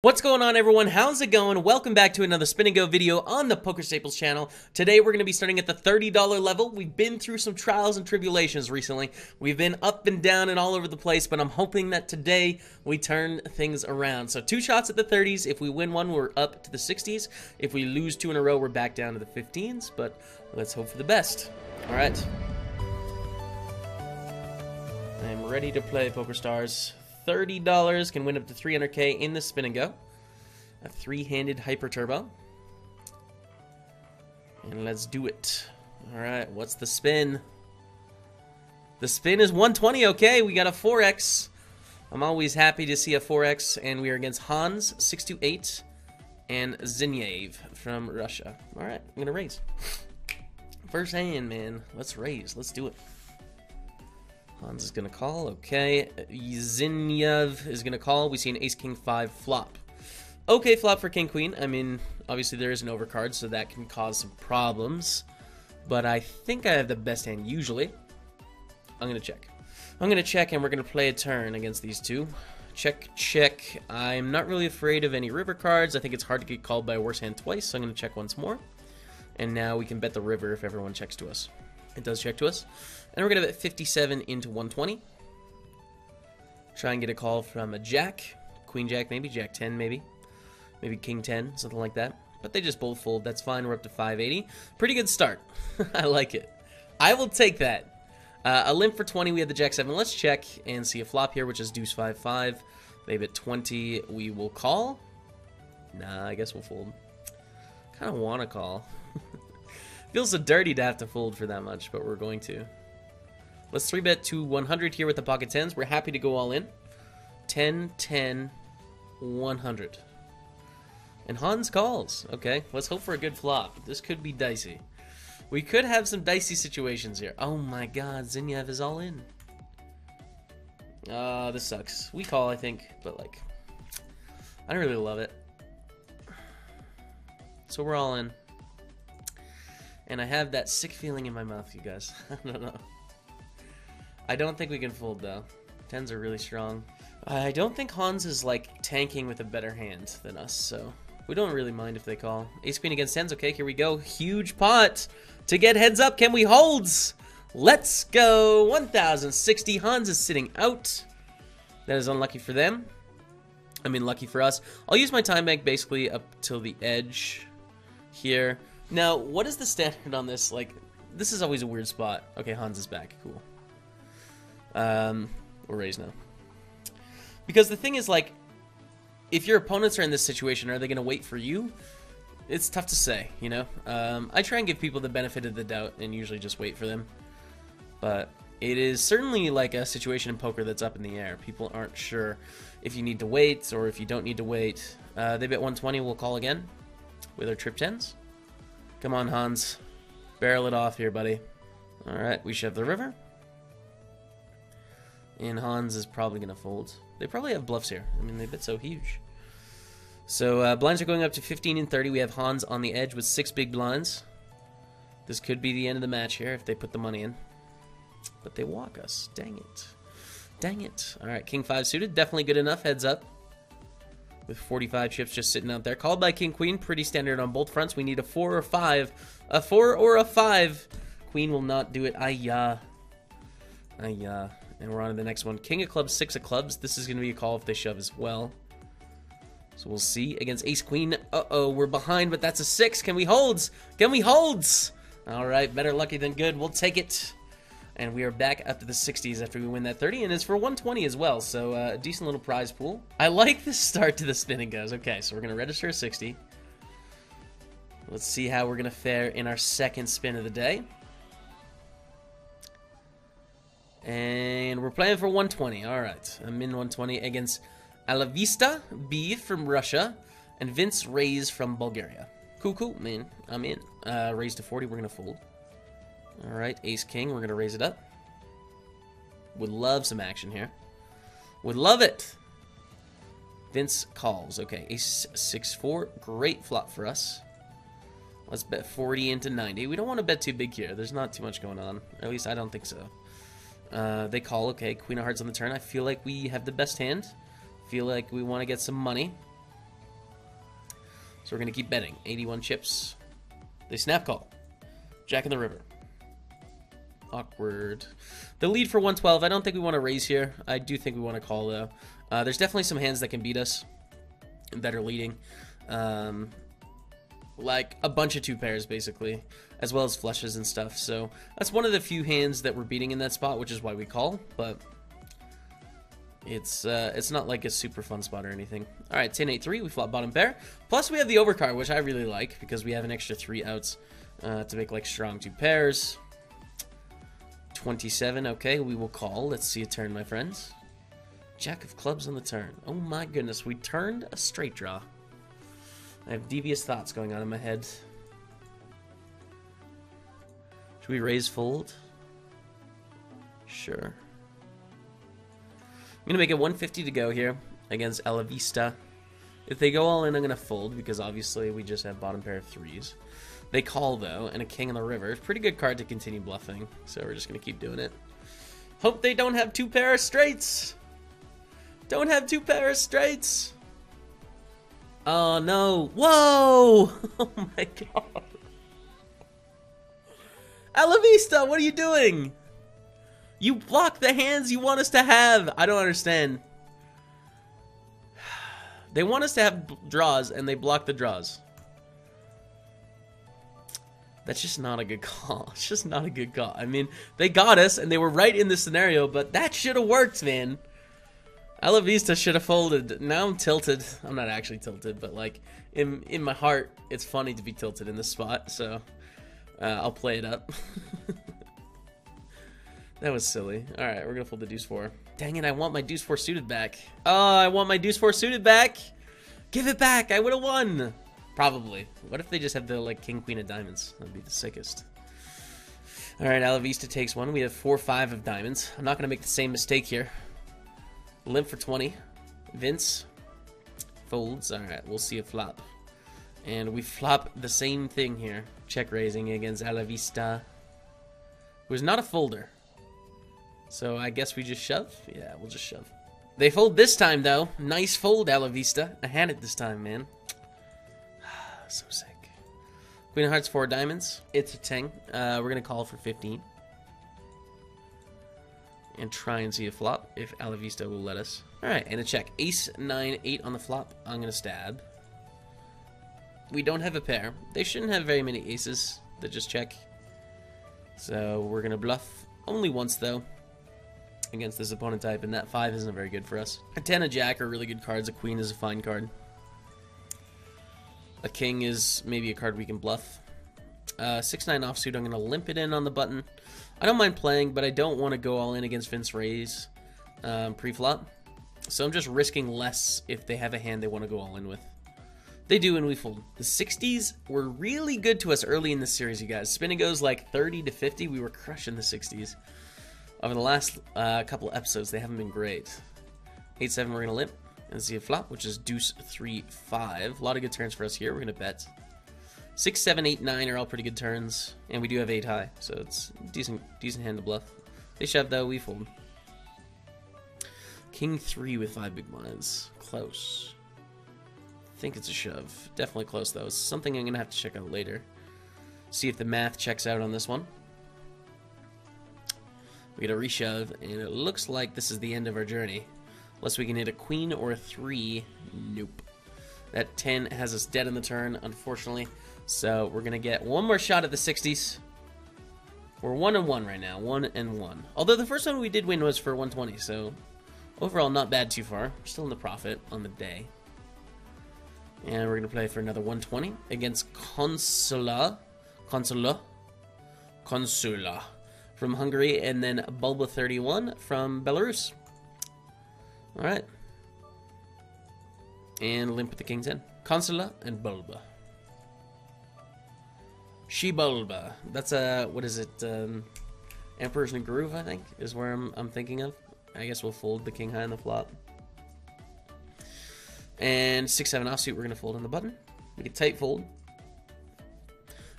What's going on, everyone? How's it going? Welcome back to another Spin&Go video on the PokerStaples channel. Today we're going to be starting at the $30 level. We've been through some trials and tribulations recently. We've been up and down and all over the place, but I'm hoping that today we turn things around. So 2 shots at the 30s. If we win one, we're up to the 60s. If we lose 2 in a row, we're back down to the 15s, but let's hope for the best. All right. I'm ready to play, PokerStars. $30 can win up to 300k in the Spin&Go. A 3-handed Hyper Turbo. And let's do it. Alright, what's the spin? The spin is 120, okay, we got a 4x. I'm always happy to see a 4x, and we are against Hans, 628, and Zinyev from Russia. Alright, I'm gonna raise. First hand, man. Let's raise, let's do it. Hans is going to call. Okay. Zinyev is going to call. We see an ace-king 5 flop. Okay, flop for king-queen. I mean, obviously there is an overcard, so that can cause some problems. But I think I have the best hand usually. I'm going to check. I'm going to check, and we're going to play a turn against these two. Check, check. I'm not really afraid of any river cards. I think it's hard to get called by a worse hand twice, so I'm going to check once more. And now we can bet the river if everyone checks to us. It does check to us. And we're going to bet 57 into 120. Try and get a call from a jack. Queen jack maybe. Jack 10 maybe. Maybe king 10. Something like that. But they just both fold. That's fine. We're up to 580. Pretty good start. I like it. I will take that. A limp for 20. We have the jack 7. Let's check and see a flop here, which is deuce 5-5. They bet 20. We will call. Nah, I guess we'll fold. Kind of want to call. Feels so dirty to have to fold for that much, but we're going to. Let's 3-bet to 100 here with the pocket 10s. We're happy to go all in. 10, 10, 100. And Hans calls. Okay, let's hope for a good flop. This could be dicey. We could have some dicey situations here. Oh my god, Zinyev is all in. This sucks. We call, I think, but like, I don't really love it. So we're all in. And I have that sick feeling in my mouth, you guys. I don't know. I don't think we can fold, though. 10s are really strong. I don't think Hans is, like, tanking with a better hand than us, so we don't really mind if they call. Ace-queen against 10s. Okay, here we go. Huge pot to get heads up. Can we hold? Let's go. 1,060. Hans is sitting out. That is unlucky for them. I mean, lucky for us. I'll use my time bank basically up till the edge here. Now, what is the standard on this? Like, this is always a weird spot. Okay, Hans is back. Cool. We'll raise now. Because the thing is, like, if your opponents are in this situation, are they going to wait for you? It's tough to say, you know? I try and give people the benefit of the doubt and usually just wait for them. But it is certainly like a situation in poker that's up in the air. People aren't sure if you need to wait or if you don't need to wait. They bet 120. We'll call again with our trip 10s. Come on, Hans. Barrel it off here, buddy. Alright, we shove the river. And Hans is probably going to fold. They probably have bluffs here. I mean, they bet so huge. So, blinds are going up to 15 and 30. We have Hans on the edge with 6 big blinds. This could be the end of the match here if they put the money in. But they walk us. Dang it. Dang it. Alright, king 5 suited. Definitely good enough. Heads up. With 45 chips just sitting out there. Called by king queen. Pretty standard on both fronts. We need a 4 or 5. A 4 or a 5. Queen will not do it. Ayah. Ayah. And we're on to the next one. King of clubs, 6 of clubs. This is going to be a call if they shove as well. So we'll see. Against ace queen. Uh-oh. We're behind, but that's a 6. Can we hold? Can we hold? Alright. Better lucky than good. We'll take it. And we are back up to the 60s after we win that 30, and it's for 120 as well, so a decent little prize pool. I like this start to the Spin&Gos. Okay, so we're going to register a 60. Let's see how we're going to fare in our second spin of the day. And we're playing for 120. All right, I'm in 120 against Alavista B from Russia and Vince Reyes from Bulgaria. Cool, cool, man. I'm in. Raise to 40, we're going to fold. Alright, ace-king, we're going to raise it up. Would love some action here. Would love it! Vince calls. Okay, ace 6-4. Great flop for us. Let's bet 40 into 90. We don't want to bet too big here. There's not too much going on. At least I don't think so. They call. Okay, queen of hearts on the turn. I feel like we have the best hand. Feel like we want to get some money. So we're going to keep betting. 81 chips. They snap call. Jack in the river. Awkward. The lead for 112. I don't think we want to raise here. I do think we want to call, though. There's definitely some hands that can beat us that are leading. Like a bunch of 2 pairs, basically, as well as flushes and stuff. So that's one of the few hands that we're beating in that spot, which is why we call. But it's not like a super fun spot or anything. All right, 10-8-3. We flop bottom pair. Plus, we have the overcard, which I really like because we have an extra 3 outs to make like strong 2 pairs. 27. Okay, we will call. Let's see a turn, my friends. Jack of clubs on the turn. Oh my goodness, we turned a straight draw. I have devious thoughts going on in my head. Should we raise fold? Sure. I'm gonna make it 150 to go here against Ella Vista. If they go all in, I'm gonna fold because obviously we just have bottom pair of 3s. They call though, and a king on the river. Pretty good card to continue bluffing, so we're just gonna keep doing it. Hope they don't have 2 pair of straights. Don't have 2 pair of straights. Oh no! Whoa! Oh my god! Ella Vista, what are you doing? You block the hands you want us to have. I don't understand. They want us to have draws, and they block the draws. That's just not a good call. It's just not a good call. I mean, they got us, and they were right in this scenario, but that should have worked, man. Ella Vista should have folded. Now I'm tilted. I'm not actually tilted, but like in my heart, it's funny to be tilted in this spot. So I'll play it up. That was silly. All right, we're gonna fold the deuce 4. Dang it! I want my deuce 4 suited back. Oh, I want my deuce 4 suited back. Give it back. I would have won. Probably. What if they just have the like king queen of diamonds? That'd be the sickest. All right, Ella Vista takes 1. We have 4-5 of diamonds. I'm not gonna make the same mistake here. Limp for 20. Vince folds. Alright, we'll see a flop. And we flop the same thing here. Check raising against Ella Vista, who's not a folder. So I guess we just shove? Yeah, we'll just shove. They fold this time, though. Nice fold, Ella Vista. I had it this time, man. So sick. Queen of Hearts, 4 diamonds. It's a 10. We're going to call for 15. And try and see a flop if Ella Vista will let us. Alright, and a check. Ace, 9, 8 on the flop. I'm going to stab. We don't have a pair. They shouldn't have very many aces that just check. So we're going to bluff. Only once, though, against this opponent type, and that 5 isn't very good for us. A 10 and Jack are really good cards. A Queen is a fine card. A King is maybe a card we can bluff. 6-9 offsuit, I'm going to limp it in on the button. I don't mind playing, but I don't want to go all in against Vince Rays pre-flop. So I'm just risking less if they have a hand they want to go all in with. They do, and we fold. The 60s were really good to us early in the series, you guys. Spin&Go's like 30 to 50. We were crushing the 60s. Over the last couple episodes, they haven't been great. 8-7, we're going to limp and see a flop, which is deuce 3-5. A lot of good turns for us here. We're going to bet. 6, 7, 8, 9 are all pretty good turns, and we do have 8 high, so it's decent hand to bluff. They shove though, we fold. King 3 with 5 big blinds, close. I think it's a shove, definitely close though. It's something I'm gonna have to check out later. See if the math checks out on this one. We get a reshove, and it looks like this is the end of our journey, unless we can hit a queen or a 3. Nope. That 10 has us dead in the turn, unfortunately. So we're going to get one more shot at the 60s. We're 1-1 right now. 1-1. Although the first one we did win was for 120. So overall, not bad too far. We're still in the profit on the day. And we're going to play for another 120 against Consula from Hungary. And then Bulba 31 from Belarus. All right. And limp with the king 10. Consula and Bulba. She-Bulba. That's what is it? Emperor's New Groove, I think, is where I'm thinking of. I guess we'll fold the king high on the flop. And 6-7 offsuit, we're going to fold on the button. We can tight fold.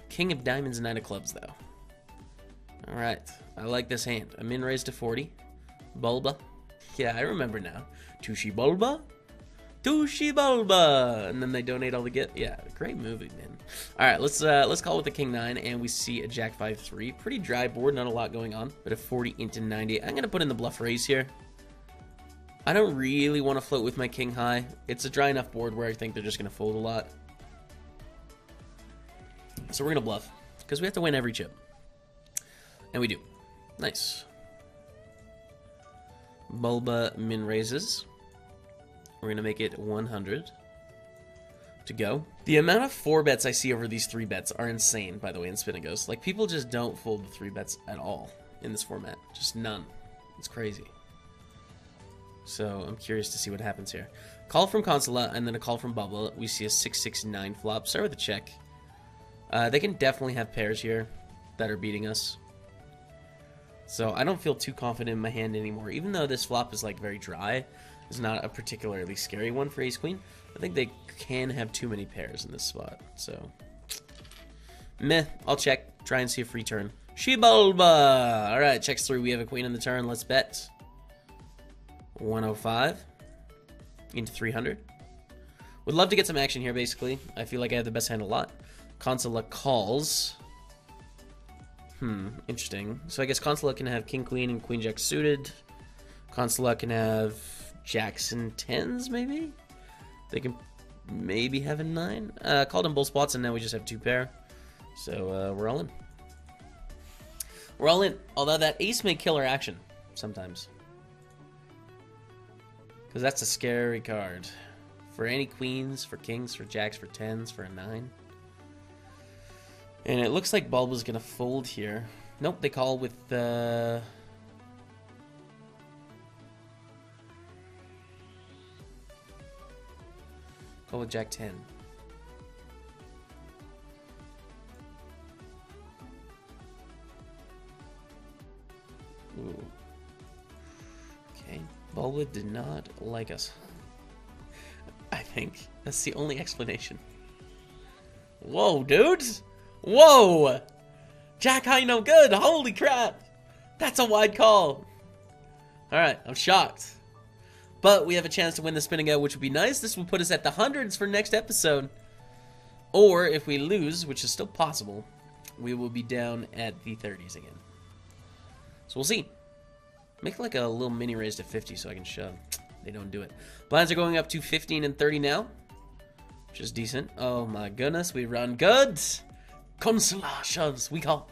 King of diamonds, 9 of clubs, though. Alright, I like this hand. I'm in raised to 40. Bulba. Yeah, I remember now. To She-Bulba. Tushibalba, and then they donate all the gift. Yeah, great movie, man. All right, let's call with the king 9, and we see a jack 5-3. Pretty dry board, not a lot going on, but a 40 into 90. I'm gonna put in the bluff raise here. I don't really want to float with my king high. It's a dry enough board where I think they're just gonna fold a lot. So we're gonna bluff because we have to win every chip, and we do. Nice. Bulba min raises. We're gonna make it 100 to go. The amount of 4 bets I see over these 3 bets are insane, by the way, in Spin&Gos. Like, people just don't fold the 3 bets at all in this format. Just none. It's crazy. So I'm curious to see what happens here. Call from Consola and then a call from Bubba. We see a 6-6-9 flop. Start with a check. They can definitely have pairs here that are beating us. So I don't feel too confident in my hand anymore. Even though this flop is like very dry, it's not a particularly scary one for ace-queen. I think they can have too many pairs in this spot. So, meh. I'll check. Try and see a free turn. Shibulba! Alright, checks through. We have a queen in the turn. Let's bet. 105 into 300. Would love to get some action here, basically. I feel like I have the best hand a lot. Consola calls. Interesting. So I guess Consola can have king, queen, and queen, jack suited. Consola can have jacks and 10s, maybe? They can maybe have a 9. Called in both spots, and now we just have 2 pair. So we're all in. We're all in. Although that ace may kill our action sometimes. Because that's a scary card. For any queens, for kings, for jacks, for 10s, for a 9. And it looks like Bulba's going to fold here. Nope, they call with the... Call with jack 10. Ooh. Okay, Bulba did not like us. I think that's the only explanation. Whoa, dudes! Whoa! Jack high no good! Holy crap! That's a wide call! Alright, I'm shocked. But we have a chance to win the Spin&Go, which would be nice. This will put us at the hundreds for next episode. Or, if we lose, which is still possible, we will be down at the 30s again. So we'll see. Make like a little mini raise to 50 so I can shove. They don't do it. Blinds are going up to 15 and 30 now, which is decent. Oh my goodness, we run good. Consola shoves, we call.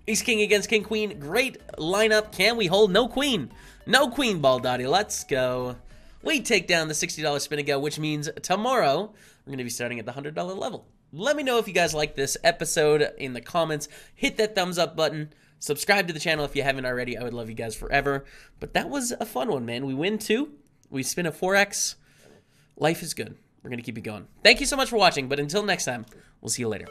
Ace-king against king-queen. Great lineup. Can we hold? No queen. No queen, Baldati. Let's go. We take down the $60 Spin&Go, which means tomorrow we're going to be starting at the $100 level. Let me know if you guys like this episode in the comments. Hit that thumbs up button. Subscribe to the channel if you haven't already. I would love you guys forever. But that was a fun one, man. We win 2. We spin a 4x. Life is good. We're going to keep it going. Thank you so much for watching. But until next time, we'll see you later.